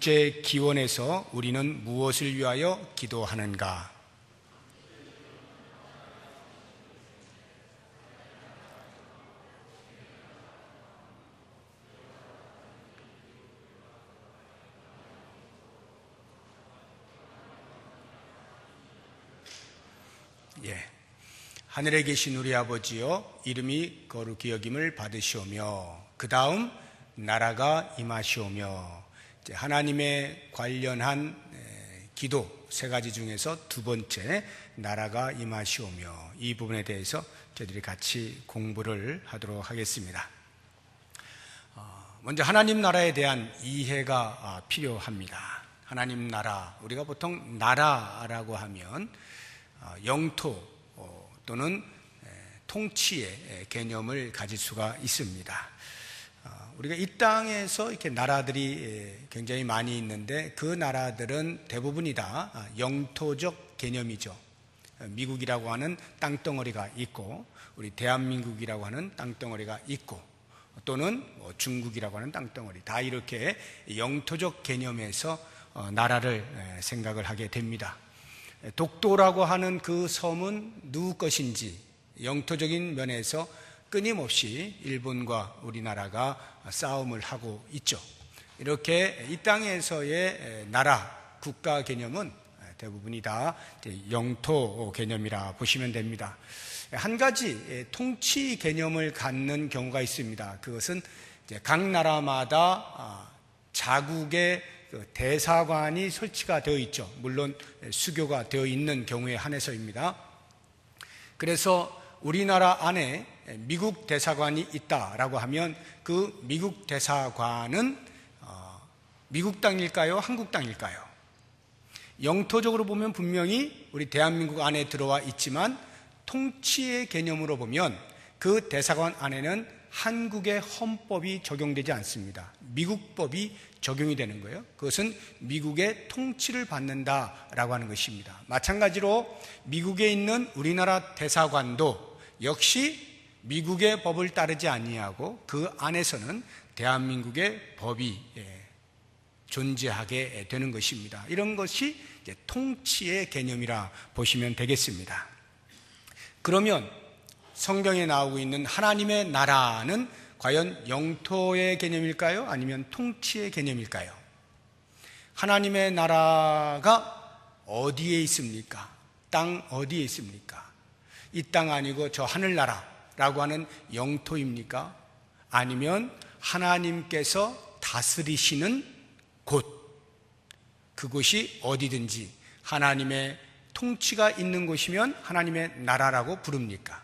둘째 기원에서 우리는 무엇을 위하여 기도하는가? 하늘에 계신 우리 아버지여, 이름이 거룩히 여김을 받으시오며 그 다음 나라가 임하시오며. 하나님의 관련한 기도 세 가지 중에서 두 번째, 나라가 임하시오며, 이 부분에 대해서 저희들이 같이 공부를 하도록 하겠습니다. 먼저 하나님 나라에 대한 이해가 필요합니다. 하나님 나라, 우리가 보통 나라라고 하면 영토 또는 통치의 개념을 가질 수가 있습니다. 우리가 이 땅에서 이렇게 나라들이 굉장히 많이 있는데 그 나라들은 대부분이 다 영토적 개념이죠. 미국이라고 하는 땅덩어리가 있고, 우리 대한민국이라고 하는 땅덩어리가 있고, 또는 중국이라고 하는 땅덩어리, 다 이렇게 영토적 개념에서 나라를 생각을 하게 됩니다. 독도라고 하는 그 섬은 누구 것인지 영토적인 면에서 끊임없이 일본과 우리나라가 싸움을 하고 있죠. 이렇게 이 땅에서의 나라, 국가 개념은 대부분이 다 영토 개념이라 보시면 됩니다. 한 가지 통치 개념을 갖는 경우가 있습니다. 그것은 각 나라마다 자국의 대사관이 설치가 되어 있죠. 물론 수교가 되어 있는 경우에 한해서입니다. 그래서 우리나라 안에 미국 대사관이 있다라고 하면 그 미국 대사관은 미국 땅일까요? 한국 땅일까요? 영토적으로 보면 분명히 우리 대한민국 안에 들어와 있지만 통치의 개념으로 보면 그 대사관 안에는 한국의 헌법이 적용되지 않습니다. 미국 법이 적용이 되는 거예요. 그것은 미국의 통치를 받는다라고 하는 것입니다. 마찬가지로 미국에 있는 우리나라 대사관도 역시 미국의 법을 따르지 아니하고 그 안에서는 대한민국의 법이 존재하게 되는 것입니다. 이런 것이 이제 통치의 개념이라 보시면 되겠습니다. 그러면 성경에 나오고 있는 하나님의 나라는 과연 영토의 개념일까요? 아니면 통치의 개념일까요? 하나님의 나라가 어디에 있습니까? 땅 어디에 있습니까? 이 땅 아니고 저 하늘나라라고 하는 영토입니까? 아니면 하나님께서 다스리시는 곳, 그곳이 어디든지 하나님의 통치가 있는 곳이면 하나님의 나라라고 부릅니까?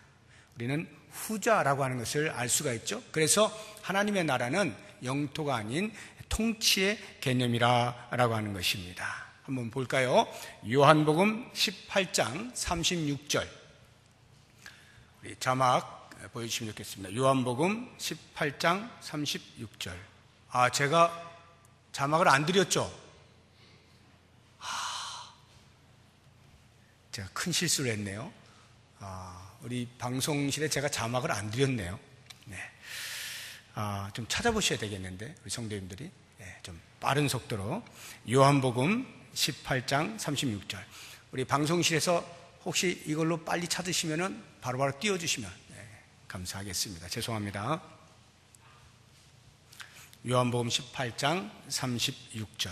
우리는 후자라고 하는 것을 알 수가 있죠. 그래서 하나님의 나라는 영토가 아닌 통치의 개념이라고 하는 것입니다. 한번 볼까요? 요한복음 18장 36절, 우리 자막 보여주시면 좋겠습니다. 요한복음 18장 36절. 제가 자막을 안 드렸죠? 제가 큰 실수를 했네요. 우리 방송실에 제가 자막을 안 드렸네요. 네. 좀 찾아보셔야 되겠는데, 우리 성도님들이. 좀 빠른 속도로. 요한복음 18장 36절. 우리 방송실에서 혹시 이걸로 빨리 찾으시면은 바로바로 띄워주시면 감사하겠습니다. 죄송합니다. 요한복음 18장 36절.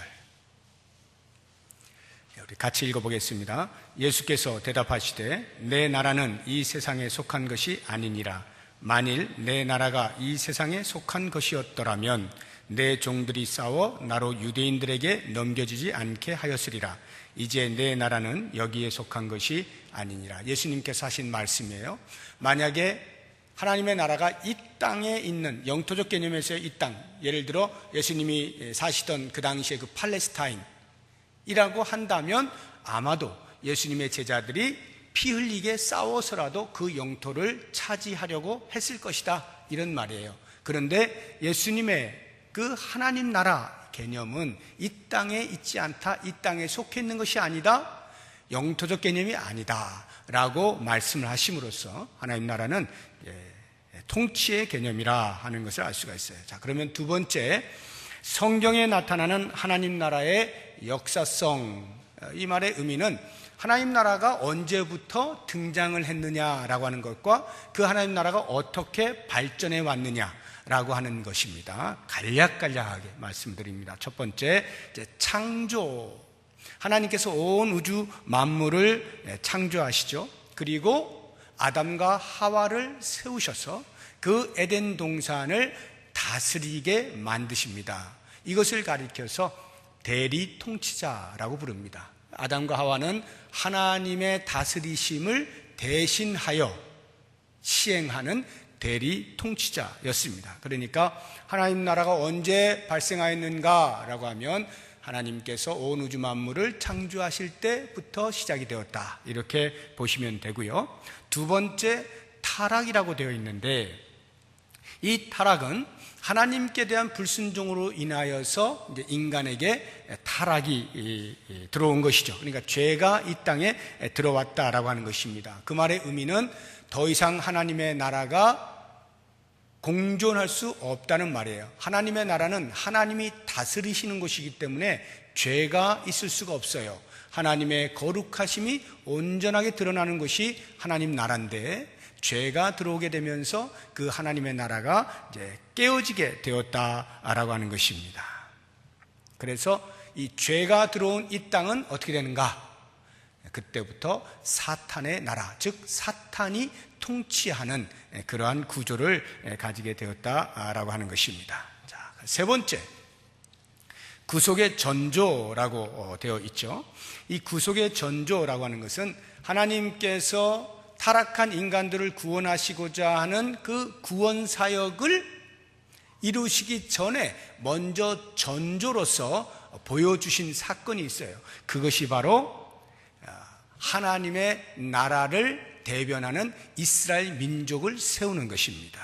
우리 같이 읽어보겠습니다. 예수께서 대답하시되 내 나라는 이 세상에 속한 것이 아니니라. 만일 내 나라가 이 세상에 속한 것이었더라면 내 종들이 싸워 나로 유대인들에게 넘겨지지 않게 하였으리라. 이제 내 나라는 여기에 속한 것이 아니니라. 예수님께서 하신 말씀이에요. 만약에 하나님의 나라가 이 땅에 있는 영토적 개념에서의 이 땅, 예를 들어 예수님이 사시던 그 당시에 그 팔레스타인 이라고 한다면 아마도 예수님의 제자들이 피 흘리게 싸워서라도 그 영토를 차지하려고 했을 것이다, 이런 말이에요. 그런데 예수님의 그 하나님 나라 개념은 이 땅에 있지 않다, 이 땅에 속해 있는 것이 아니다, 영토적 개념이 아니다 라고 말씀을 하심으로써 하나님 나라는 통치의 개념이라 하는 것을 알 수가 있어요. 자, 그러면 두 번째, 성경에 나타나는 하나님 나라의 역사성, 이 말의 의미는 하나님 나라가 언제부터 등장을 했느냐라고 하는 것과 그 하나님 나라가 어떻게 발전해 왔느냐라고 하는 것입니다. 간략간략하게 말씀드립니다. 첫 번째, 창조. 하나님께서 온 우주 만물을 창조하시죠. 그리고 아담과 하와를 세우셔서 그 에덴 동산을 다스리게 만드십니다. 이것을 가리켜서 대리 통치자라고 부릅니다. 아담과 하와는 하나님의 다스리심을 대신하여 시행하는 대리 통치자였습니다. 그러니까 하나님 나라가 언제 발생하였는가라고 하면 하나님께서 온 우주 만물을 창조하실 때부터 시작이 되었다, 이렇게 보시면 되고요. 두 번째, 타락이라고 되어 있는데, 이 타락은 하나님께 대한 불순종으로 인하여서 이제 인간에게 타락이 들어온 것이죠. 그러니까 죄가 이 땅에 들어왔다라고 하는 것입니다. 그 말의 의미는 더 이상 하나님의 나라가 공존할 수 없다는 말이에요. 하나님의 나라는 하나님이 다스리시는 것이기 때문에 죄가 있을 수가 없어요. 하나님의 거룩하심이 온전하게 드러나는 것이 하나님 나라인데, 죄가 들어오게 되면서 그 하나님의 나라가 이제 깨어지게 되었다라고 하는 것입니다. 그래서 이 죄가 들어온 이 땅은 어떻게 되는가? 그때부터 사탄의 나라, 즉 사탄이 통치하는 그러한 구조를 가지게 되었다라고 하는 것입니다. 자, 세 번째, 구속의 전조라고 되어 있죠. 이 구속의 전조라고 하는 것은 하나님께서 타락한 인간들을 구원하시고자 하는 그 구원 사역을 이루시기 전에 먼저 전조로서 보여주신 사건이 있어요. 그것이 바로 하나님의 나라를 대변하는 이스라엘 민족을 세우는 것입니다.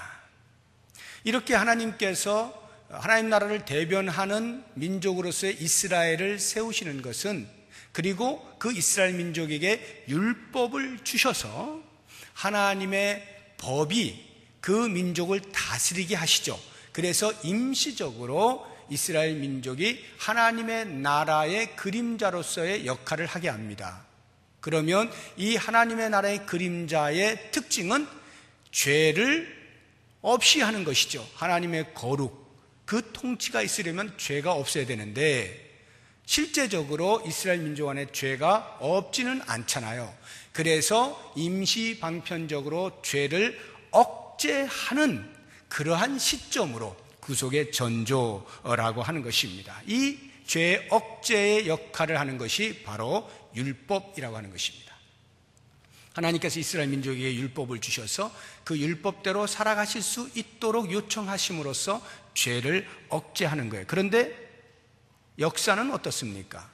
이렇게 하나님께서 하나님 나라를 대변하는 민족으로서의 이스라엘을 세우시는 것은, 그리고 그 이스라엘 민족에게 율법을 주셔서 하나님의 법이 그 민족을 다스리게 하시죠. 그래서 임시적으로 이스라엘 민족이 하나님의 나라의 그림자로서의 역할을 하게 합니다. 그러면 이 하나님의 나라의 그림자의 특징은 죄를 없이 하는 것이죠. 하나님의 거룩, 그 통치가 있으려면 죄가 없어야 되는데 실제적으로 이스라엘 민족 안에 죄가 없지는 않잖아요. 그래서 임시 방편적으로 죄를 억제하는 그러한 시점으로 구속의 전조라고 하는 것입니다. 이 죄 억제의 역할을 하는 것이 바로 율법이라고 하는 것입니다. 하나님께서 이스라엘 민족에게 율법을 주셔서 그 율법대로 살아가실 수 있도록 요청하심으로써 죄를 억제하는 거예요. 그런데 역사는 어떻습니까?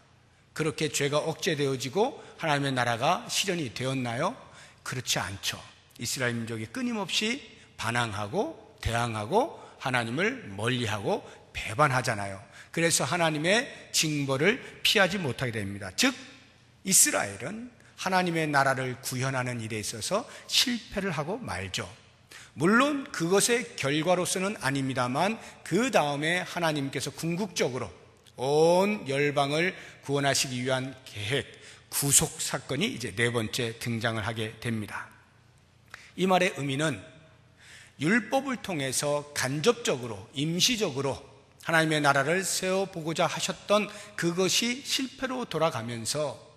그렇게 죄가 억제되어지고 하나님의 나라가 실현이 되었나요? 그렇지 않죠. 이스라엘 민족이 끊임없이 반항하고 대항하고 하나님을 멀리하고 배반하잖아요. 그래서 하나님의 징벌을 피하지 못하게 됩니다. 즉 이스라엘은 하나님의 나라를 구현하는 일에 있어서 실패를 하고 말죠. 물론 그것의 결과로서는 아닙니다만 그 다음에 하나님께서 궁극적으로 온 열방을 구원하시기 위한 계획, 구속 사건이 이제 네 번째 등장을 하게 됩니다. 이 말의 의미는 율법을 통해서 간접적으로, 임시적으로 하나님의 나라를 세워보고자 하셨던 그것이 실패로 돌아가면서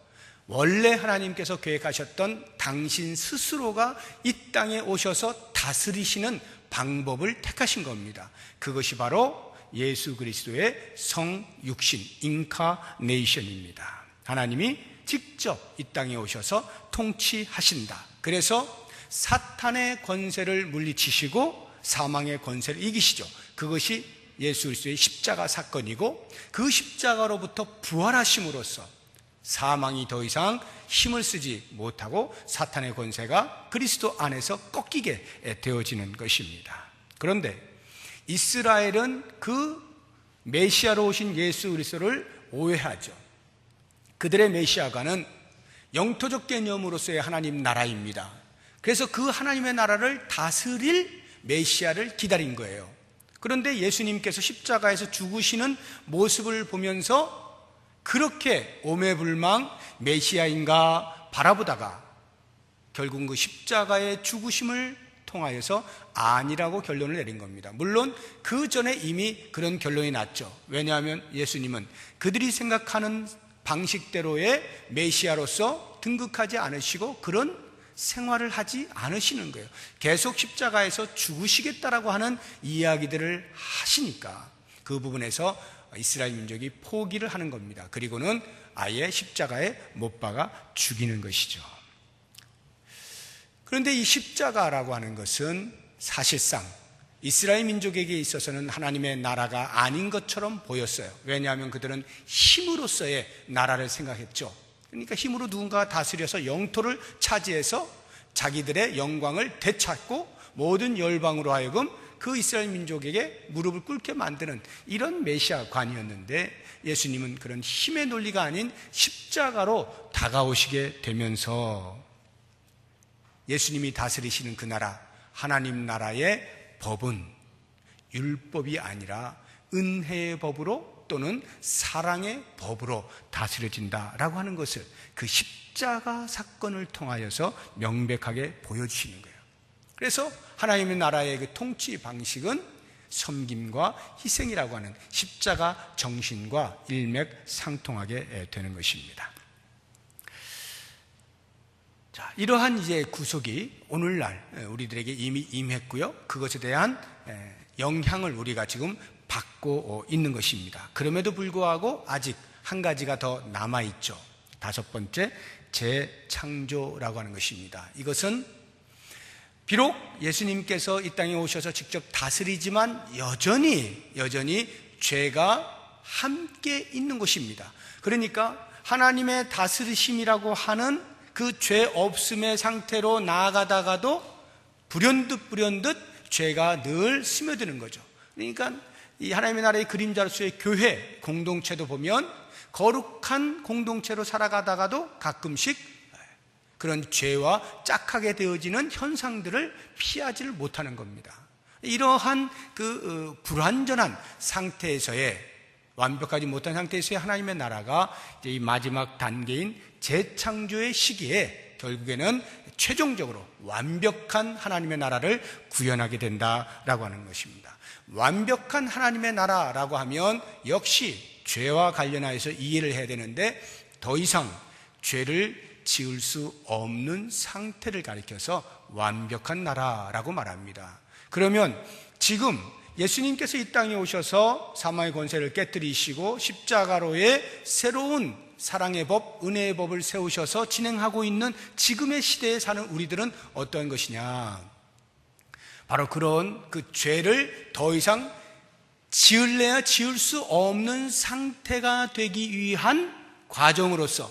원래 하나님께서 계획하셨던 당신 스스로가 이 땅에 오셔서 다스리시는 방법을 택하신 겁니다. 그것이 바로 예수 그리스도의 성육신, 인카네이션입니다. 하나님이 직접 이 땅에 오셔서 통치하신다. 그래서 사탄의 권세를 물리치시고 사망의 권세를 이기시죠. 그것이 예수 그리스도의 십자가 사건이고, 그 십자가로부터 부활하심으로써 사망이 더 이상 힘을 쓰지 못하고 사탄의 권세가 그리스도 안에서 꺾이게 되어지는 것입니다. 그런데 이스라엘은 그 메시아로 오신 예수 그리스도를 오해하죠. 그들의 메시아가는 영토적 개념으로서의 하나님 나라입니다. 그래서 그 하나님의 나라를 다스릴 메시아를 기다린 거예요. 그런데 예수님께서 십자가에서 죽으시는 모습을 보면서 그렇게 오매불망 메시아인가 바라보다가 결국 그 십자가의 죽으심을 통하여서 아니라고 결론을 내린 겁니다. 물론 그 전에 이미 그런 결론이 났죠. 왜냐하면 예수님은 그들이 생각하는 방식대로의 메시아로서 등극하지 않으시고 그런 생활을 하지 않으시는 거예요. 계속 십자가에서 죽으시겠다라고 하는 이야기들을 하시니까 그 부분에서 이스라엘 민족이 포기를 하는 겁니다. 그리고는 아예 십자가에 못 박아 죽이는 것이죠. 그런데 이 십자가라고 하는 것은 사실상 이스라엘 민족에게 있어서는 하나님의 나라가 아닌 것처럼 보였어요. 왜냐하면 그들은 힘으로서의 나라를 생각했죠. 그러니까 힘으로 누군가가 다스려서 영토를 차지해서 자기들의 영광을 되찾고 모든 열방으로 하여금 그 이스라엘 민족에게 무릎을 꿇게 만드는 이런 메시아관이었는데 예수님은 그런 힘의 논리가 아닌 십자가로 다가오시게 되면서 예수님이 다스리시는 그 나라, 하나님 나라의 법은 율법이 아니라 은혜의 법으로 또는 사랑의 법으로 다스려진다라고 하는 것을 그 십자가 사건을 통하여서 명백하게 보여주시는 거예요. 그래서 하나님의 나라의 그 통치 방식은 섬김과 희생이라고 하는 십자가 정신과 일맥상통하게 되는 것입니다. 자, 이러한 이제 구속이 오늘날 우리들에게 이미 임했고요. 그것에 대한 영향을 우리가 지금 받고 있는 것입니다. 그럼에도 불구하고 아직 한 가지가 더 남아있죠. 다섯 번째, 재창조라고 하는 것입니다. 이것은 비록 예수님께서 이 땅에 오셔서 직접 다스리지만 여전히 죄가 함께 있는 것입니다. 그러니까 하나님의 다스리심이라고 하는 그 죄 없음의 상태로 나아가다가도 불현듯 죄가 늘 스며드는 거죠. 그러니까 이 하나님의 나라의 그림자로서의 교회 공동체도 보면 거룩한 공동체로 살아가다가도 가끔씩 그런 죄와 짝하게 되어지는 현상들을 피하지를 못하는 겁니다. 이러한 그 불완전한 상태에서의 완벽하지 못한 상태에서의 하나님의 나라가 이제 이 마지막 단계인 재창조의 시기에 결국에는 최종적으로 완벽한 하나님의 나라를 구현하게 된다라고 하는 것입니다. 완벽한 하나님의 나라라고 하면 역시 죄와 관련하여서 이해를 해야 되는데 더 이상 죄를 지을 수 없는 상태를 가리켜서 완벽한 나라라고 말합니다. 그러면 지금 예수님께서 이 땅에 오셔서 사망의 권세를 깨뜨리시고 십자가로의 새로운 사랑의 법, 은혜의 법을 세우셔서 진행하고 있는 지금의 시대에 사는 우리들은 어떠한 것이냐? 바로 그런 그 죄를 더 이상 지을래야 지을 수 없는 상태가 되기 위한 과정으로서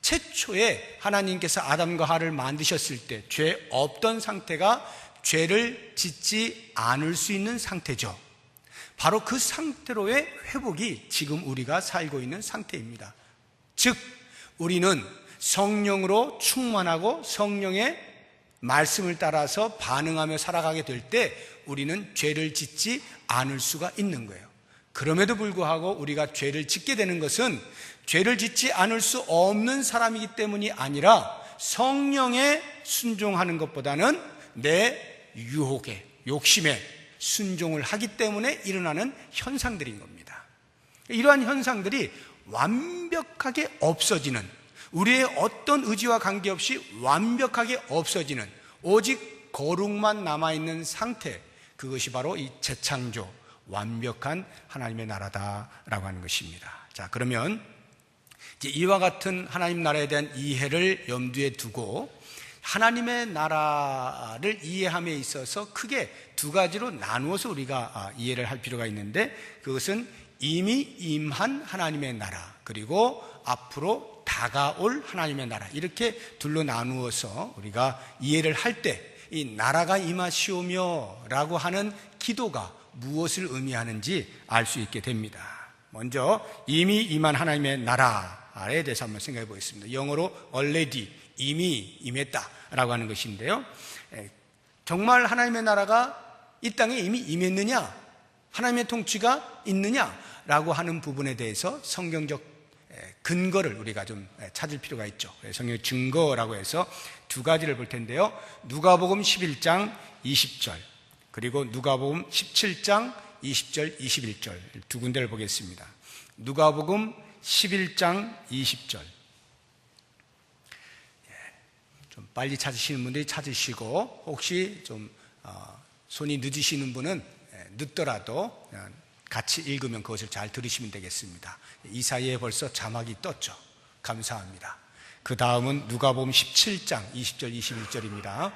최초에 하나님께서 아담과 하와를 만드셨을 때 죄 없던 상태가 죄를 짓지 않을 수 있는 상태죠. 바로 그 상태로의 회복이 지금 우리가 살고 있는 상태입니다. 즉 우리는 성령으로 충만하고 성령의 말씀을 따라서 반응하며 살아가게 될 때 우리는 죄를 짓지 않을 수가 있는 거예요. 그럼에도 불구하고 우리가 죄를 짓게 되는 것은 죄를 짓지 않을 수 없는 사람이기 때문이 아니라 성령에 순종하는 것보다는 내 유혹에, 욕심에 순종을 하기 때문에 일어나는 현상들인 겁니다. 이러한 현상들이 완벽하게 없어지는, 우리의 어떤 의지와 관계없이 완벽하게 없어지는 오직 거룩만 남아있는 상태, 그것이 바로 이 재창조, 완벽한 하나님의 나라다라고 하는 것입니다. 자, 그러면 이제 이와 같은 하나님 나라에 대한 이해를 염두에 두고 하나님의 나라를 이해함에 있어서 크게 두 가지로 나누어서 우리가 이해를 할 필요가 있는데, 그것은 이미 임한 하나님의 나라, 그리고 앞으로 다가올 하나님의 나라, 이렇게 둘로 나누어서 우리가 이해를 할 때 이 나라가 임하시오며 라고 하는 기도가 무엇을 의미하는지 알 수 있게 됩니다. 먼저 이미 임한 하나님의 나라에 대해서 한번 생각해 보겠습니다. 영어로 already, 이미 임했다라고 하는 것인데요, 정말 하나님의 나라가 이 땅에 이미 임했느냐? 하나님의 통치가 있느냐라고 하는 부분에 대해서 성경적 근거를 우리가 좀 찾을 필요가 있죠. 성경 증거라고 해서 두 가지를 볼 텐데요. 누가복음 11장 20절 그리고 누가복음 17장 20절 21절 두 군데를 보겠습니다. 누가복음 11장 20절 좀 빨리 찾으시는 분들이 찾으시고 혹시 좀 손이 늦으시는 분은 늦더라도 같이 읽으면 그것을 잘 들으시면 되겠습니다. 이 사이에 벌써 자막이 떴죠. 감사합니다. 그 다음은 누가복음 17장 20절 21절입니다.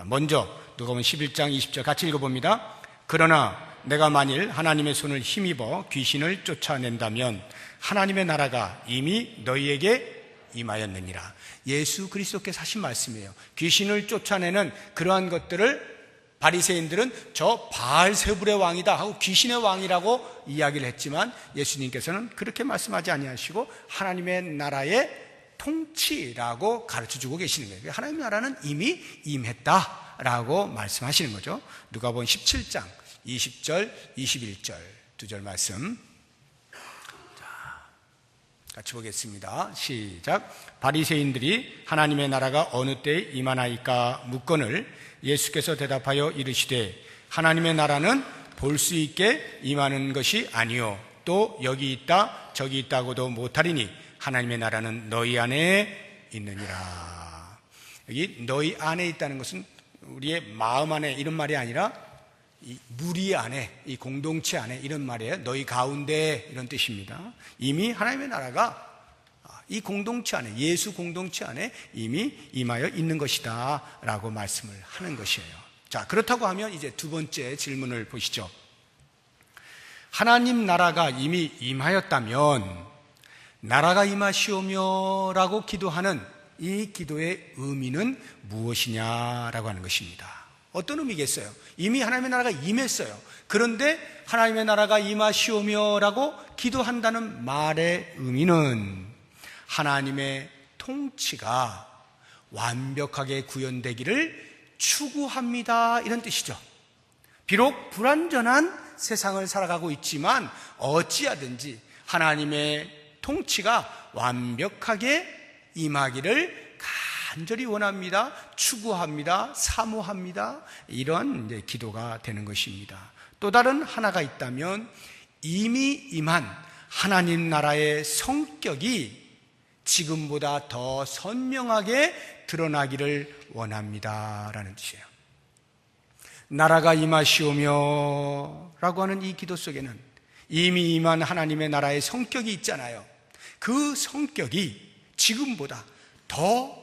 먼저 누가복음 11장 20절 같이 읽어봅니다. 그러나 내가 만일 하나님의 손을 힘입어 귀신을 쫓아낸다면 하나님의 나라가 이미 너희에게 임하였느니라. 예수 그리스도께서 하신 말씀이에요. 귀신을 쫓아내는 그러한 것들을 바리새인들은 저 바알세불의 왕이다 하고 귀신의 왕이라고 이야기를 했지만 예수님께서는 그렇게 말씀하지 아니하시고 하나님의 나라의 통치라고 가르쳐주고 계시는 거예요. 하나님의 나라는 이미 임했다라고 말씀하시는 거죠. 누가복음 17장 20절 21절 두 절 말씀 같이 보겠습니다. 시작. 바리새인들이 하나님의 나라가 어느 때에 임하나이까 묻거늘 예수께서 대답하여 이르시되 하나님의 나라는 볼 수 있게 임하는 것이 아니요 또 여기 있다 저기 있다고도 못하리니 하나님의 나라는 너희 안에 있느니라. 여기 너희 안에 있다는 것은 우리의 마음 안에 이런 말이 아니라 이 무리 안에, 이 공동체 안에 이런 말이에요. 너희 가운데 이런 뜻입니다. 이미 하나님의 나라가 이 공동체 안에, 예수 공동체 안에 이미 임하여 있는 것이다 라고 말씀을 하는 것이에요. 자, 그렇다고 하면 이제 두 번째 질문을 보시죠. 하나님 나라가 이미 임하였다면 나라가 임하시오며 라고 기도하는 이 기도의 의미는 무엇이냐라고 하는 것입니다. 어떤 의미겠어요? 이미 하나님의 나라가 임했어요. 그런데 하나님의 나라가 임하시오며 라고 기도한다는 말의 의미는 하나님의 통치가 완벽하게 구현되기를 추구합니다 이런 뜻이죠. 비록 불완전한 세상을 살아가고 있지만 어찌하든지 하나님의 통치가 완벽하게 임하기를 간절히 원합니다. 추구합니다. 사모합니다. 이런 이제 기도가 되는 것입니다. 또 다른 하나가 있다면 이미 임한 하나님 나라의 성격이 지금보다 더 선명하게 드러나기를 원합니다라는 뜻이에요. 나라가 임하시오며 라고 하는 이 기도 속에는 이미 임한 하나님의 나라의 성격이 있잖아요. 그 성격이 지금보다 더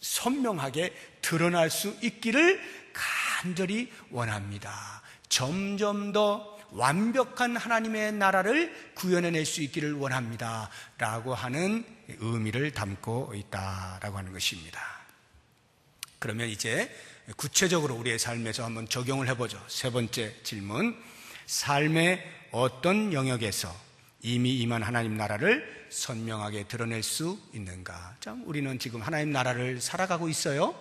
선명하게 드러날 수 있기를 간절히 원합니다. 점점 더 완벽한 하나님의 나라를 구현해낼 수 있기를 원합니다 라고 하는 의미를 담고 있다라고 하는 것입니다. 그러면 이제 구체적으로 우리의 삶에서 한번 적용을 해보죠. 세 번째 질문, 삶의 어떤 영역에서 이미 임한 하나님 나라를 선명하게 드러낼 수 있는가? 참, 우리는 지금 하나님 나라를 살아가고 있어요.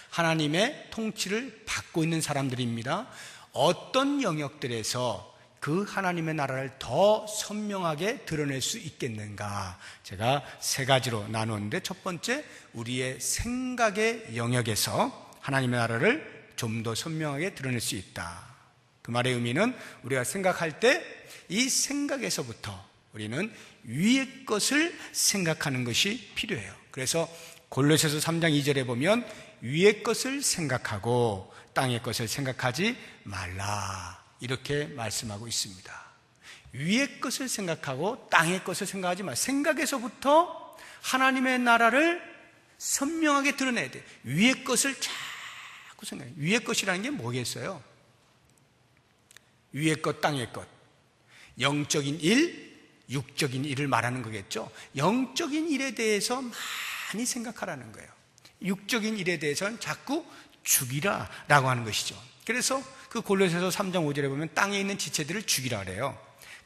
하나님의 통치를 받고 있는 사람들입니다. 어떤 영역들에서 그 하나님의 나라를 더 선명하게 드러낼 수 있겠는가? 제가 세 가지로 나누었는데 첫 번째, 우리의 생각의 영역에서 하나님의 나라를 좀 더 선명하게 드러낼 수 있다. 그 말의 의미는 우리가 생각할 때 이 생각에서부터 우리는 위의 것을 생각하는 것이 필요해요. 그래서 골로새서 3장 2절에 보면 위의 것을 생각하고 땅의 것을 생각하지 말라 이렇게 말씀하고 있습니다. 위의 것을 생각하고 땅의 것을 생각하지 말라. 생각에서부터 하나님의 나라를 선명하게 드러내야 돼. 위의 것을 자꾸 생각해. 위의 것이라는 게 뭐겠어요? 위의 것, 땅의 것. 영적인 일, 육적인 일을 말하는 거겠죠. 영적인 일에 대해서 많이 생각하라는 거예요. 육적인 일에 대해서는 자꾸 죽이라 라고 하는 것이죠. 그래서 그 골로새서 3장 5절에 보면 땅에 있는 지체들을 죽이라 그래요.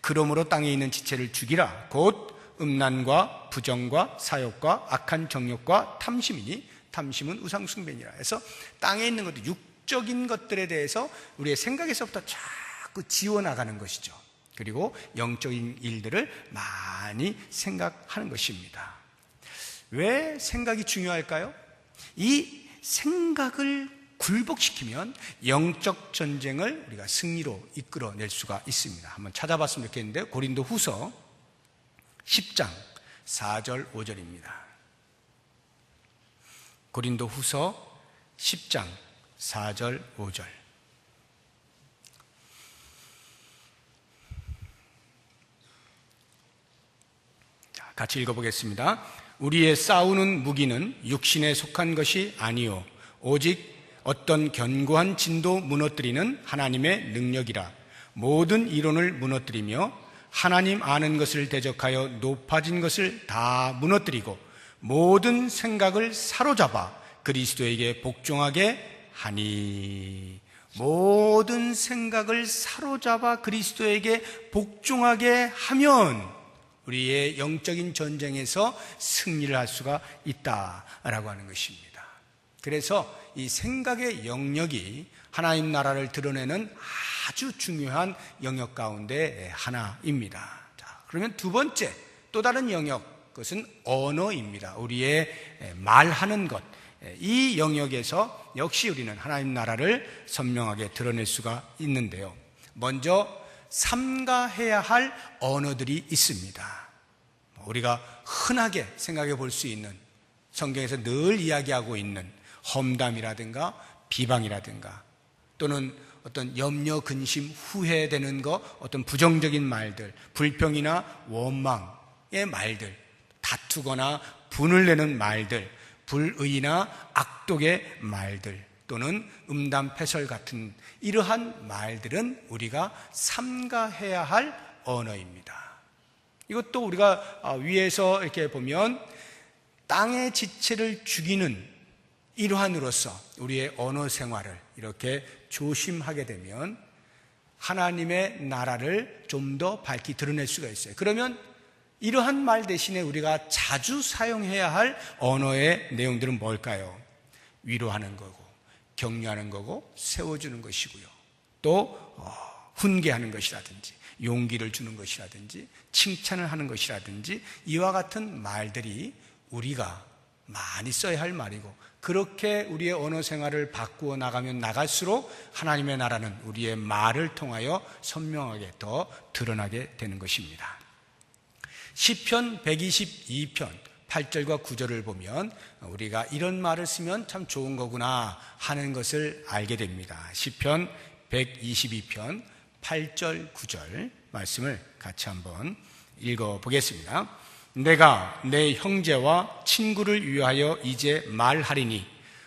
그러므로 땅에 있는 지체를 죽이라. 곧 음란과 부정과 사욕과 악한 정욕과 탐심이니 탐심은 우상숭배니라. 해서 땅에 있는 것들, 육적인 것들에 대해서 우리의 생각에서부터 자꾸 자꾸 지워나가는 것이죠. 그리고 영적인 일들을 많이 생각하는 것입니다. 왜 생각이 중요할까요? 이 생각을 굴복시키면 영적 전쟁을 우리가 승리로 이끌어낼 수가 있습니다. 한번 찾아봤으면 좋겠는데 고린도후서 10장 4절 5절입니다. 고린도후서 10장 4절 5절. 자, 같이 읽어보겠습니다. 우리의 싸우는 무기는 육신에 속한 것이 아니요 오직 어떤 견고한 진도 무너뜨리는 하나님의 능력이라. 모든 이론을 무너뜨리며 하나님 아는 것을 대적하여 높아진 것을 다 무너뜨리고 모든 생각을 사로잡아 그리스도에게 복종하게 하니. 모든 생각을 사로잡아 그리스도에게 복종하게 하면 우리의 영적인 전쟁에서 승리를 할 수가 있다라고 하는 것입니다. 그래서 이 생각의 영역이 하나님 나라를 드러내는 아주 중요한 영역 가운데 하나입니다. 자, 그러면 두 번째 또 다른 영역, 그것은 언어입니다. 우리의 말하는 것. 이 영역에서 역시 우리는 하나님 나라를 선명하게 드러낼 수가 있는데요. 먼저 삼가해야 할 언어들이 있습니다. 우리가 흔하게 생각해 볼 수 있는, 성경에서 늘 이야기하고 있는 험담이라든가 비방이라든가 또는 어떤 염려, 근심, 후회되는 것, 어떤 부정적인 말들, 불평이나 원망의 말들, 다투거나 분을 내는 말들, 불의나 악독의 말들 또는 음담 패설 같은 이러한 말들은 우리가 삼가해야 할 언어입니다. 이것도 우리가 위에서 이렇게 보면 땅의 지체를 죽이는 일환으로서 우리의 언어 생활을 이렇게 조심하게 되면 하나님의 나라를 좀 더 밝히 드러낼 수가 있어요. 그러면 이러한 말 대신에 우리가 자주 사용해야 할 언어의 내용들은 뭘까요? 위로하는 거고, 격려하는 거고, 세워주는 것이고요. 또 훈계하는 것이라든지, 용기를 주는 것이라든지, 칭찬을 하는 것이라든지, 이와 같은 말들이 우리가 많이 써야 할 말이고, 그렇게 우리의 언어 생활을 바꾸어 나가면 나갈수록 하나님의 나라는 우리의 말을 통하여 선명하게 더 드러나게 되는 것입니다. 시편 122편 8절과 9절을 보면 우리가 이런 말을 쓰면 참 좋은 거구나 하는 것을 알게 됩니다. 시편 122편 8절 9절 말씀을 같이 한번 읽어보겠습니다. 내가 내 형제와 친구를 위하여 이제 말하리니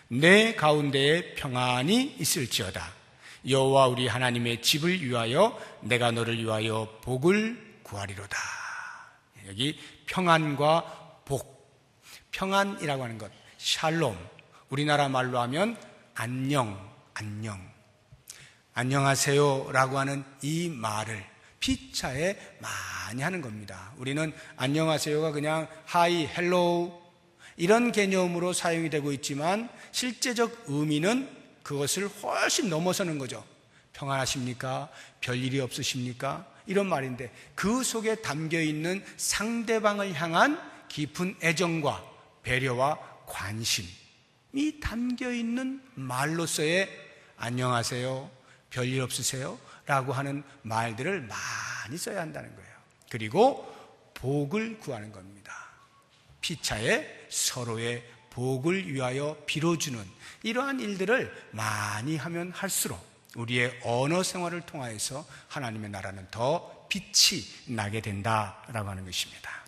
내 가운데에 평안이 있을지어다. 여호와 우리 하나님의 집을 위하여 내가 너를 위하여 복을 구하리로다. 여기 평안과 복, 평안이라고 하는 것, 샬롬, 우리나라 말로 하면 안녕, 안녕하세요라고 하는 이 말을 피차에 많이 하는 겁니다. 우리는 안녕하세요가 그냥 하이, 헬로우 이런 개념으로 사용이 되고 있지만 실제적 의미는 그것을 훨씬 넘어서는 거죠. 평안하십니까? 별일이 없으십니까? 이런 말인데 그 속에 담겨있는 상대방을 향한 깊은 애정과 배려와 관심이 담겨있는 말로서의 안녕하세요, 별일 없으세요? 라고 하는 말들을 많이 써야 한다는 거예요. 그리고 복을 구하는 겁니다. 피차에 서로의 복을 위하여 빌어주는 이러한 일들을 많이 하면 할수록 우리의 언어 생활을 통하여서 하나님의 나라는 더 빛이 나게 된다라고 하는 것입니다.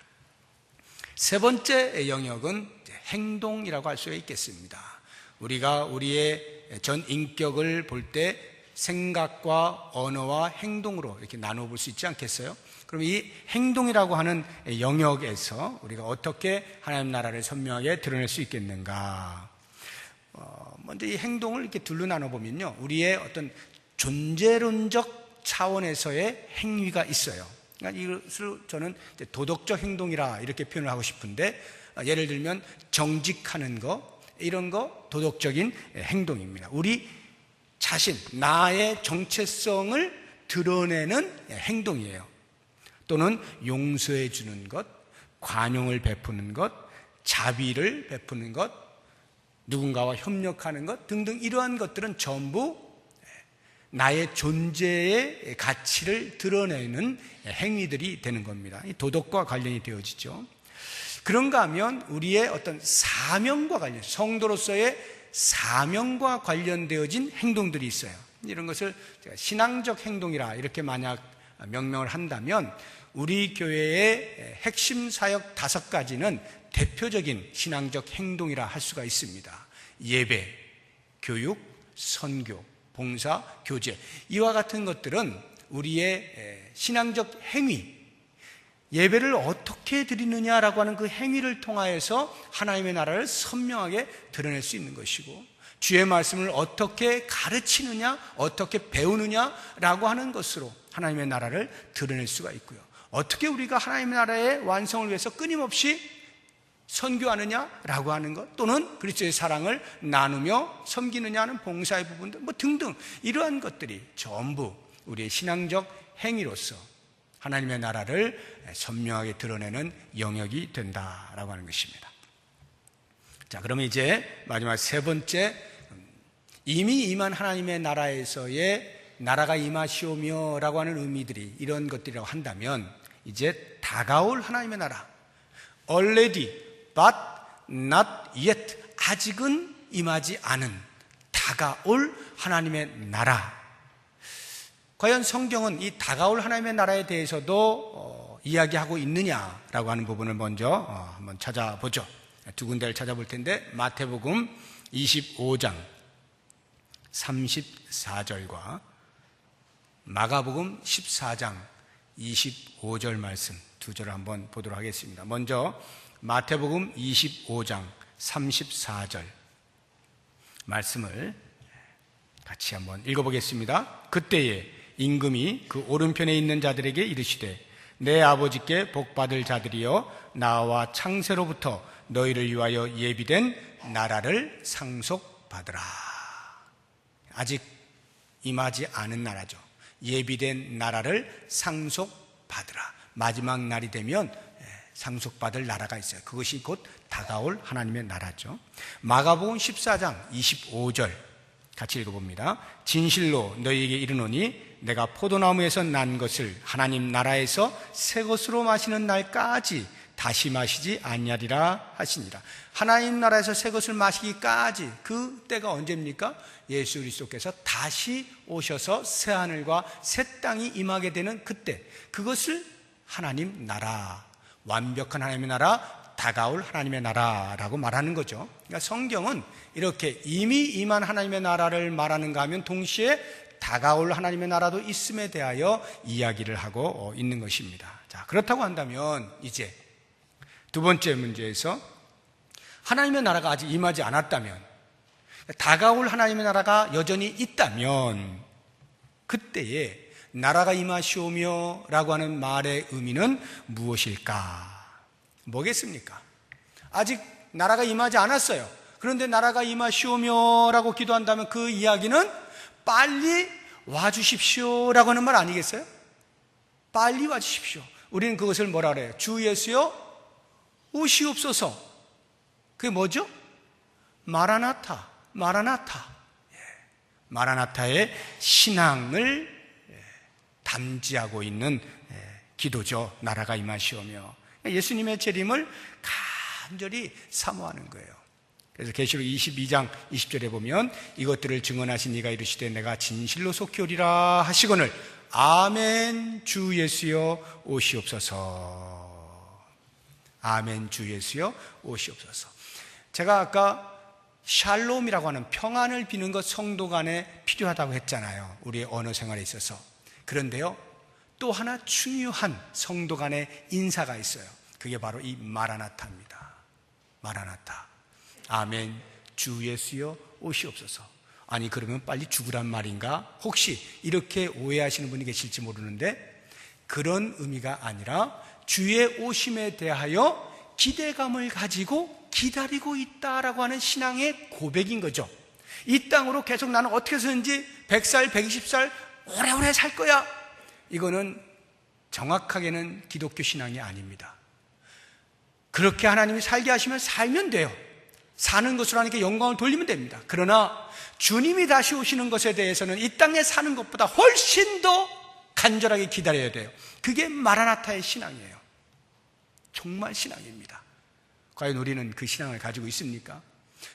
세 번째 영역은 행동이라고 할 수가 있겠습니다. 우리가 우리의 전 인격을 볼 때 생각과 언어와 행동으로 이렇게 나눠 볼 수 있지 않겠어요? 그럼 이 행동이라고 하는 영역에서 우리가 어떻게 하나님 나라를 선명하게 드러낼 수 있겠는가? 먼저 이 행동을 이렇게 둘로 나눠보면요, 우리의 어떤 존재론적 차원에서의 행위가 있어요. 그러니까 이것을 저는 도덕적 행동이라 이렇게 표현을 하고 싶은데, 예를 들면 정직하는 거, 이런 거 도덕적인 행동입니다. 우리 자신, 나의 정체성을 드러내는 행동이에요. 또는 용서해 주는 것, 관용을 베푸는 것, 자비를 베푸는 것, 누군가와 협력하는 것 등등 이러한 것들은 전부 나의 존재의 가치를 드러내는 행위들이 되는 겁니다. 도덕과 관련이 되어지죠. 그런가 하면 우리의 어떤 사명과 관련, 성도로서의 사명과 관련되어진 행동들이 있어요. 이런 것을 제가 신앙적 행동이라 이렇게 만약 명명을 한다면 우리 교회의 핵심 사역 5가지는 대표적인 신앙적 행동이라 할 수가 있습니다. 예배, 교육, 선교, 봉사, 교제, 이와 같은 것들은 우리의 신앙적 행위, 예배를 어떻게 드리느냐라고 하는 그 행위를 통하여서 하나님의 나라를 선명하게 드러낼 수 있는 것이고, 주의 말씀을 어떻게 가르치느냐, 어떻게 배우느냐라고 하는 것으로 하나님의 나라를 드러낼 수가 있고요. 어떻게 우리가 하나님의 나라의 완성을 위해서 끊임없이 선교하느냐라고 하는 것, 또는 그리스도의 사랑을 나누며 섬기느냐 하는 봉사의 부분들 등등 이러한 것들이 전부 우리의 신앙적 행위로서 하나님의 나라를 선명하게 드러내는 영역이 된다라고 하는 것입니다. 자, 그러면 이제 마지막 3번째, 이미 임한 하나님의 나라에서의 나라가 임하시오며 라고 하는 의미들이 이런 것들이라고 한다면, 이제 다가올 하나님의 나라, already but not yet, 아직은 임하지 않은 다가올 하나님의 나라. 과연 성경은 이 다가올 하나님의 나라에 대해서도 이야기하고 있느냐라고 하는 부분을 먼저 한번 찾아보죠. 2군데를 찾아볼 텐데, 마태복음 25장 34절과 마가복음 14장 25절 말씀 2절을 한번 보도록 하겠습니다. 먼저 마태복음 25장 34절 말씀을 같이 한번 읽어보겠습니다. 그때에 임금이 그 오른편에 있는 자들에게 이르시되, 내 아버지께 복받을 자들이여, 나와 창세로부터 너희를 위하여 예비된 나라를 상속받으라. 아직 임하지 않은 나라죠. 예비된 나라를 상속받으라. 마지막 날이 되면 상속받을 나라가 있어요. 그것이 곧 다가올 하나님의 나라죠. 마가복음 14장 25절 같이 읽어봅니다. 진실로 너희에게 이르노니 내가 포도나무에서 난 것을 하나님 나라에서 새 것으로 마시는 날까지 다시 마시지 아니하리라 하시니라. 하나님 나라에서 새 것을 마시기까지, 그 때가 언제입니까? 예수 그리스도께서 다시 오셔서 새 하늘과 새 땅이 임하게 되는 그때, 그것을 하나님 나라, 완벽한 하나님의 나라, 다가올 하나님의 나라라고 말하는 거죠. 그러니까 성경은 이렇게 이미 임한 하나님의 나라를 말하는가 하면 동시에 다가올 하나님의 나라도 있음에 대하여 이야기를 하고 있는 것입니다. 자, 그렇다고 한다면 이제 2번째 문제에서 하나님의 나라가 아직 임하지 않았다면, 다가올 하나님의 나라가 여전히 있다면, 그때에 나라가 임하시오며 라고 하는 말의 의미는 무엇일까? 뭐겠습니까? 아직 나라가 임하지 않았어요. 그런데 나라가 임하시오며 라고 기도한다면 그 이야기는 빨리 와주십시오 라고 하는 말 아니겠어요? 빨리 와주십시오. 우리는 그것을 뭐라 그래요? 주 예수여 오시옵소서. 그게 뭐죠? 마라나타, 마라나타. 마라나타의 신앙을 담지하고 있는 기도죠. 나라가 임하시오며. 예수님의 재림을 간절히 사모하는 거예요. 그래서 계시록 22장 20절에 보면, 이것들을 증언하신 이가 이르시되 내가 진실로 속히 오리라 하시거늘 아멘 주 예수여 오시옵소서. 아멘 주 예수여 오시옵소서. 제가 아까 샬롬이라고 하는 평안을 비는 것 성도 간에 필요하다고 했잖아요. 우리의 언어 생활에 있어서. 그런데요, 또 하나 중요한 성도 간의 인사가 있어요. 그게 바로 이 마라나타입니다. 마라나타. 아멘 주 예수여 오시옵소서. 아니, 그러면 빨리 죽으란 말인가? 혹시 이렇게 오해하시는 분이 계실지 모르는데, 그런 의미가 아니라 주의 오심에 대하여 기대감을 가지고 기다리고 있다라고 하는 신앙의 고백인 거죠. 이 땅으로 계속 나는 어떻게 해서든지 100살, 120살 오래오래 살 거야 이거는 정확하게는 기독교 신앙이 아닙니다. 그렇게 하나님이 살게 하시면 살면 돼요. 사는 것으로 하나님께 영광을 돌리면 됩니다. 그러나 주님이 다시 오시는 것에 대해서는 이 땅에 사는 것보다 훨씬 더 간절하게 기다려야 돼요. 그게 마라나타의 신앙이에요. 정말 신앙입니다. 과연 우리는 그 신앙을 가지고 있습니까?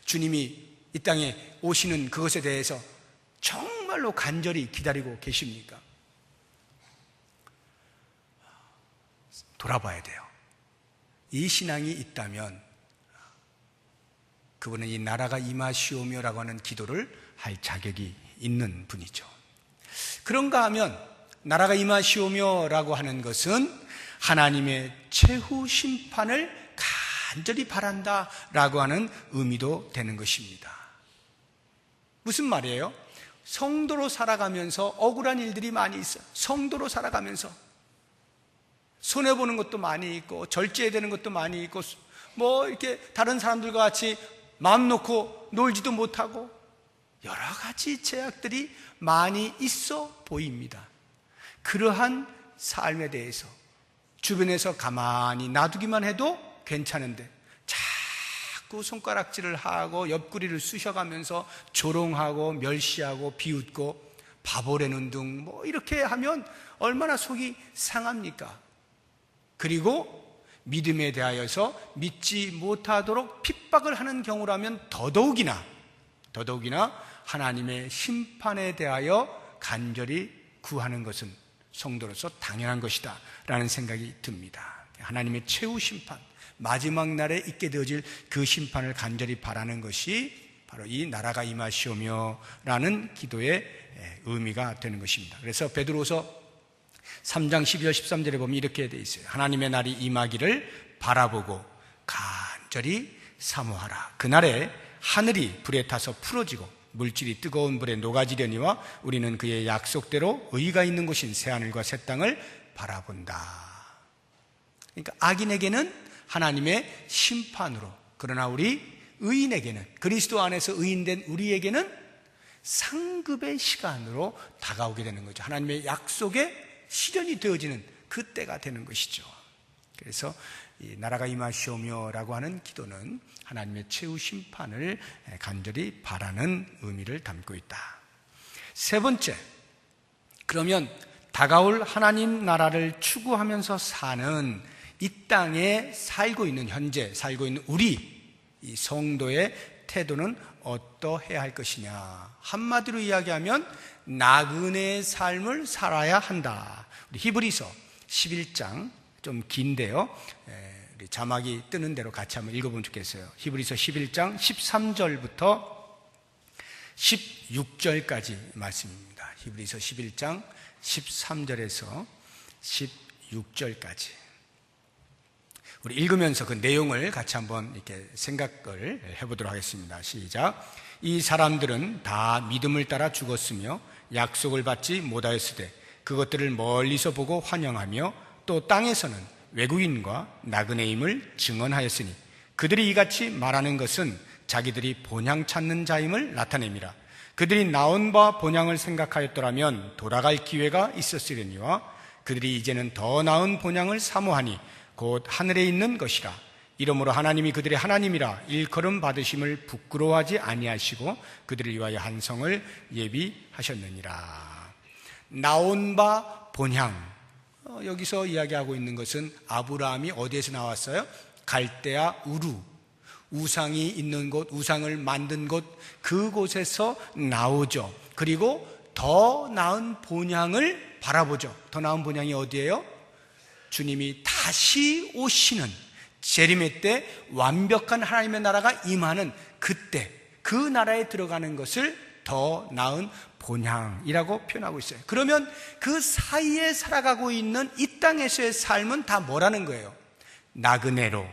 주님이 이 땅에 오시는 그것에 대해서 정말로 간절히 기다리고 계십니까? 돌아봐야 돼요. 이 신앙이 있다면 그분은 이 나라가 임하시오며라고 하는 기도를 할 자격이 있는 분이죠. 그런가 하면 나라가 임하시오며라고 하는 것은 하나님의 최후 심판을 간절히 바란다라고 하는 의미도 되는 것입니다. 무슨 말이에요? 성도로 살아가면서 억울한 일들이 많이 있어요. 성도로 살아가면서 손해보는 것도 많이 있고 절제해야 되는 것도 많이 있고 뭐 이렇게 다른 사람들과 같이 마음 놓고 놀지도 못하고 여러 가지 제약들이 많이 있어 보입니다. 그러한 삶에 대해서 주변에서 가만히 놔두기만 해도 괜찮은데 자꾸 손가락질을 하고 옆구리를 쑤셔가면서 조롱하고 멸시하고 비웃고 바보라는 둥 뭐 이렇게 하면 얼마나 속이 상합니까? 그리고 믿음에 대하여서 믿지 못하도록 핍박을 하는 경우라면 더더욱이나 하나님의 심판에 대하여 간절히 구하는 것은 성도로서 당연한 것이다 라는 생각이 듭니다. 하나님의 최후 심판, 마지막 날에 있게 되어질 그 심판을 간절히 바라는 것이 바로 이 나라가 임하시오며 라는 기도의 의미가 되는 것입니다. 그래서 베드로서 3장 12절 13절에 보면 이렇게 되어 있어요. 하나님의 날이 임하기를 바라보고 간절히 사모하라. 그날에 하늘이 불에 타서 풀어지고 물질이 뜨거운 불에 녹아지려니와 우리는 그의 약속대로 의가 있는 곳인 새하늘과 새 땅을 바라본다. 그러니까 악인에게는 하나님의 심판으로, 그러나 우리 의인에게는, 그리스도 안에서 의인된 우리에게는 상급의 시간으로 다가오게 되는 거죠. 하나님의 약속에 실현이 되어지는 그때가 되는 것이죠. 그래서 이 나라가 임하시오며라고 하는 기도는 하나님의 최후 심판을 간절히 바라는 의미를 담고 있다. 세 번째, 그러면 다가올 하나님 나라를 추구하면서 사는 이 땅에 현재 살고 있는 우리 이 성도의 태도는 어떠해야 할 것이냐. 한마디로 이야기하면 나그네의 삶을 살아야 한다. 우리 히브리서 11장, 좀 긴데요, 우리 자막이 뜨는 대로 같이 한번 읽어보면 좋겠어요. 히브리서 11장 13절부터 16절까지 말씀입니다. 히브리서 11장 13절에서 16절까지 우리 읽으면서 그 내용을 같이 한번 이렇게 생각을 해보도록 하겠습니다. 시작. 이 사람들은 다 믿음을 따라 죽었으며 약속을 받지 못하였으되 그것들을 멀리서 보고 환영하며 또 땅에서는 외국인과 나그네임을 증언하였으니 그들이 이같이 말하는 것은 자기들이 본향 찾는 자임을 나타냅니다. 그들이 나온 바 본향을 생각하였더라면 돌아갈 기회가 있었으려니와 그들이 이제는 더 나은 본향을 사모하니 곧 하늘에 있는 것이라. 이러므로 하나님이 그들의 하나님이라 일컬음 받으심을 부끄러워하지 아니하시고 그들을 위하여 한 성을 예비하셨느니라. 나온 바 본향, 여기서 이야기하고 있는 것은 아브라함이 어디에서 나왔어요? 갈대아 우루, 우상이 있는 곳, 우상을 만든 곳, 그곳에서 나오죠. 그리고 더 나은 본향을 바라보죠. 더 나은 본향이 어디예요? 주님이 다시 오시는 재림의 때 완벽한 하나님의 나라가 임하는 그때, 그 나라에 들어가는 것을 더 나은 본향이라고 표현하고 있어요. 그러면 그 사이에 살아가고 있는 이 땅에서의 삶은 다 뭐라는 거예요? 나그네로,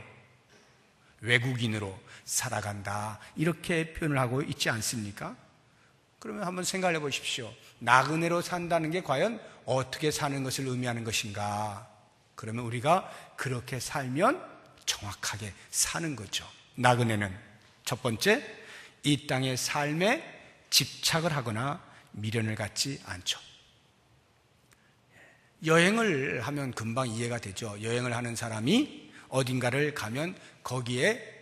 외국인으로 살아간다, 이렇게 표현을 하고 있지 않습니까? 그러면 한번 생각해 보십시오. 나그네로 산다는 게 과연 어떻게 사는 것을 의미하는 것인가? 그러면 우리가 그렇게 살면 정확하게 사는 거죠. 나그네는 첫 번째, 이 땅의 삶에 집착을 하거나 미련을 갖지 않죠. 여행을 하면 금방 이해가 되죠. 여행을 하는 사람이 어딘가를 가면 거기에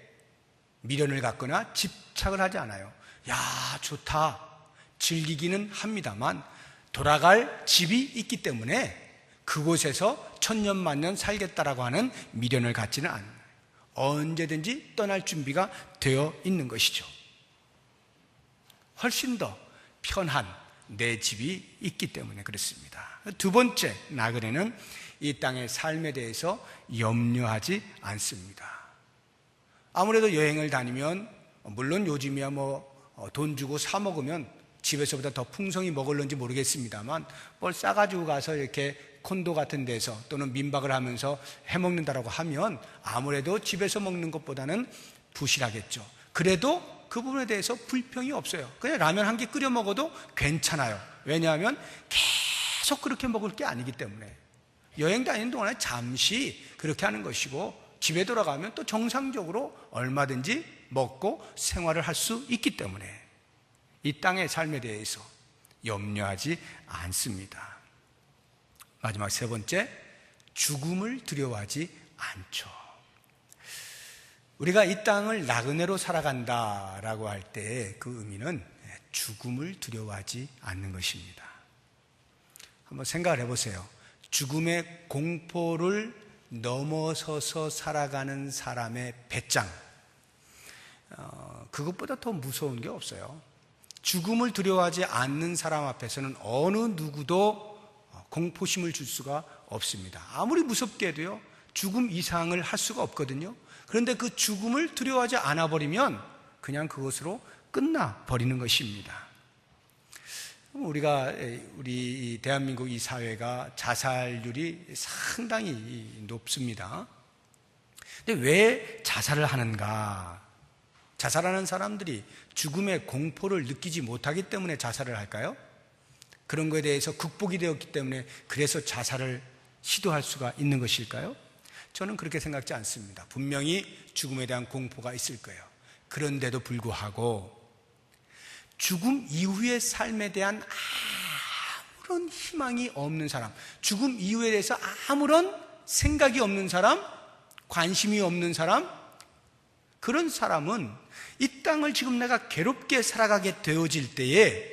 미련을 갖거나 집착을 하지 않아요. 야, 좋다. 즐기기는 합니다만 돌아갈 집이 있기 때문에 그곳에서 천년만년 살겠다라고 하는 미련을 갖지는 않아요. 언제든지 떠날 준비가 되어 있는 것이죠. 훨씬 더 편한 내 집이 있기 때문에 그렇습니다. 두 번째, 나그네는 이 땅의 삶에 대해서 염려하지 않습니다. 아무래도 여행을 다니면 물론 요즘이야 돈 주고 사 먹으면 집에서보다 더 풍성히 먹을런지 모르겠습니다만 뭘 싸가지고 가서 이렇게 콘도 같은 데서 또는 민박을 하면서 해먹는다라고 하면 아무래도 집에서 먹는 것보다는 부실하겠죠. 그래도 그 부분에 대해서 불평이 없어요. 그냥 라면 한 개 끓여 먹어도 괜찮아요. 왜냐하면 계속 그렇게 먹을 게 아니기 때문에 여행 다니는 동안에 잠시 그렇게 하는 것이고 집에 돌아가면 또 정상적으로 얼마든지 먹고 생활을 할 수 있기 때문에 이 땅의 삶에 대해서 염려하지 않습니다. 마지막 세 번째, 죽음을 두려워하지 않죠. 우리가 이 땅을 나그네로 살아간다라고 할 때 그 의미는 죽음을 두려워하지 않는 것입니다. 한번 생각을 해보세요. 죽음의 공포를 넘어서서 살아가는 사람의 배짱, 그것보다 더 무서운 게 없어요. 죽음을 두려워하지 않는 사람 앞에서는 어느 누구도 공포심을 줄 수가 없습니다. 아무리 무섭게 해도요, 죽음 이상을 할 수가 없거든요. 그런데 그 죽음을 두려워하지 않아 버리면 그냥 그것으로 끝나버리는 것입니다. 우리 대한민국 이 사회가 자살률이 상당히 높습니다. 근데 왜 자살을 하는가? 자살하는 사람들이 죽음의 공포를 느끼지 못하기 때문에 자살을 할까요? 그런 것에 대해서 극복이 되었기 때문에 그래서 자살을 시도할 수가 있는 것일까요? 저는 그렇게 생각지 않습니다. 분명히 죽음에 대한 공포가 있을 거예요. 그런데도 불구하고 죽음 이후의 삶에 대한 아무런 희망이 없는 사람, 죽음 이후에 대해서 아무런 생각이 없는 사람, 관심이 없는 사람, 그런 사람은 이 땅을 지금 내가 괴롭게 살아가게 되어질 때에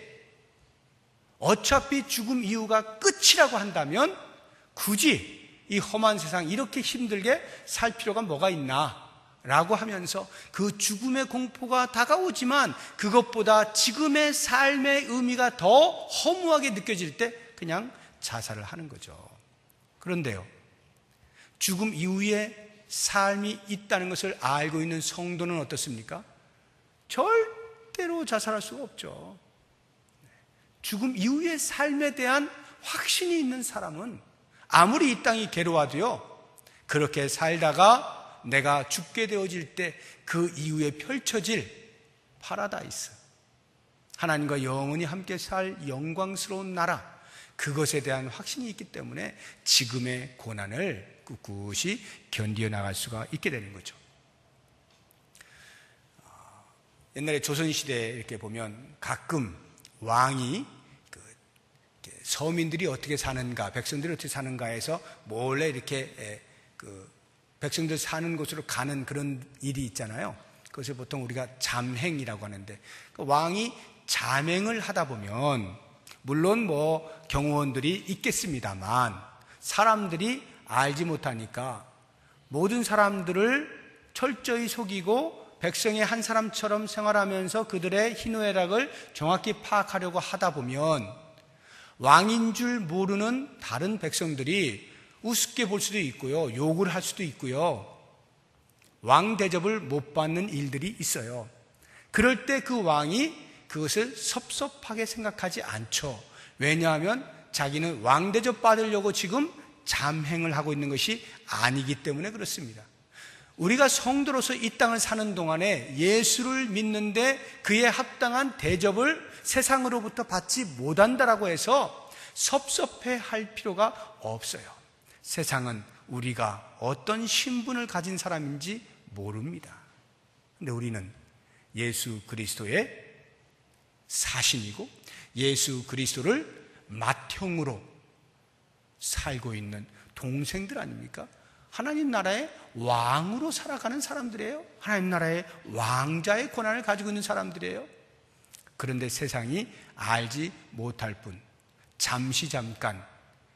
어차피 죽음 이후가 끝이라고 한다면 굳이 이 험한 세상 이렇게 힘들게 살 필요가 뭐가 있나 라고 하면서 그 죽음의 공포가 다가오지만 그것보다 지금의 삶의 의미가 더 허무하게 느껴질 때 그냥 자살을 하는 거죠. 그런데요, 죽음 이후에 삶이 있다는 것을 알고 있는 성도는 어떻습니까? 절대로 자살할 수가 없죠. 죽음 이후의 삶에 대한 확신이 있는 사람은 아무리 이 땅이 괴로워도요, 그렇게 살다가 내가 죽게 되어질 때 그 이후에 펼쳐질 파라다이스, 하나님과 영원히 함께 살 영광스러운 나라, 그것에 대한 확신이 있기 때문에 지금의 고난을 꿋꿋이 견디어 나갈 수가 있게 되는 거죠. 옛날에 조선시대에 이렇게 보면 가끔 왕이 서민들이 어떻게 사는가, 백성들이 어떻게 사는가 해서 몰래 이렇게 백성들 사는 곳으로 가는 그런 일이 있잖아요. 그것을 보통 우리가 잠행이라고 하는데, 왕이 잠행을 하다 보면 물론 경호원들이 있겠습니다만 사람들이 알지 못하니까 모든 사람들을 철저히 속이고 백성의 한 사람처럼 생활하면서 그들의 희노애락을 정확히 파악하려고 하다 보면 왕인 줄 모르는 다른 백성들이 우습게 볼 수도 있고요, 욕을 할 수도 있고요, 왕 대접을 못 받는 일들이 있어요. 그럴 때 그 왕이 그것을 섭섭하게 생각하지 않죠. 왜냐하면 자기는 왕 대접 받으려고 지금 잠행을 하고 있는 것이 아니기 때문에 그렇습니다. 우리가 성도로서 이 땅을 사는 동안에 예수를 믿는데 그에 합당한 대접을 세상으로부터 받지 못한다라고 해서 섭섭해할 필요가 없어요. 세상은 우리가 어떤 신분을 가진 사람인지 모릅니다. 그런데 우리는 예수 그리스도의 사신이고 예수 그리스도를 맏형으로 살고 있는 동생들 아닙니까? 하나님 나라의 왕으로 살아가는 사람들이에요. 하나님 나라의 왕자의 권한을 가지고 있는 사람들이에요. 그런데 세상이 알지 못할 뿐, 잠깐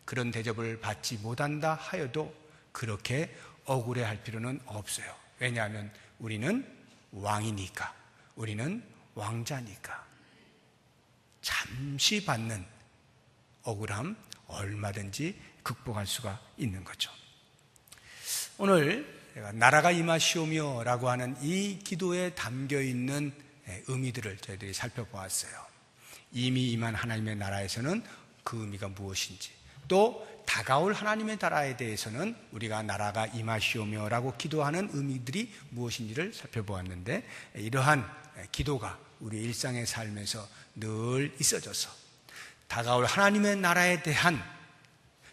그런 대접을 받지 못한다 하여도 그렇게 억울해할 필요는 없어요. 왜냐하면 우리는 왕이니까, 우리는 왕자니까. 잠시 받는 억울함 얼마든지 극복할 수가 있는 거죠. 오늘 나라가 임하시오며 라고 하는 이 기도에 담겨있는 의미들을 저희들이 살펴보았어요. 이미 임한 하나님의 나라에서는 그 의미가 무엇인지, 또 다가올 하나님의 나라에 대해서는 우리가 나라가 임하시오며 라고 기도하는 의미들이 무엇인지를 살펴보았는데, 이러한 기도가 우리 일상의 삶에서 늘 있어져서 다가올 하나님의 나라에 대한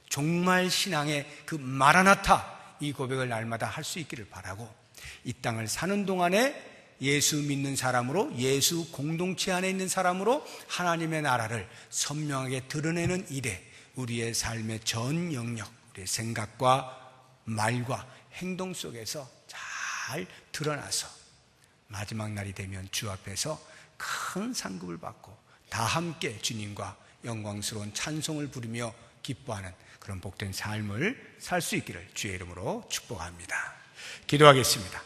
종말 신앙의 그 마라나타, 이 고백을 날마다 할 수 있기를 바라고, 이 땅을 사는 동안에 예수 믿는 사람으로, 예수 공동체 안에 있는 사람으로 하나님의 나라를 선명하게 드러내는 일에 우리의 삶의 전 영역, 우리의 생각과 말과 행동 속에서 잘 드러나서 마지막 날이 되면 주 앞에서 큰 상급을 받고 다 함께 주님과 영광스러운 찬송을 부르며 기뻐하는 그런 복된 삶을 살 수 있기를 주의 이름으로 축복합니다. 기도하겠습니다.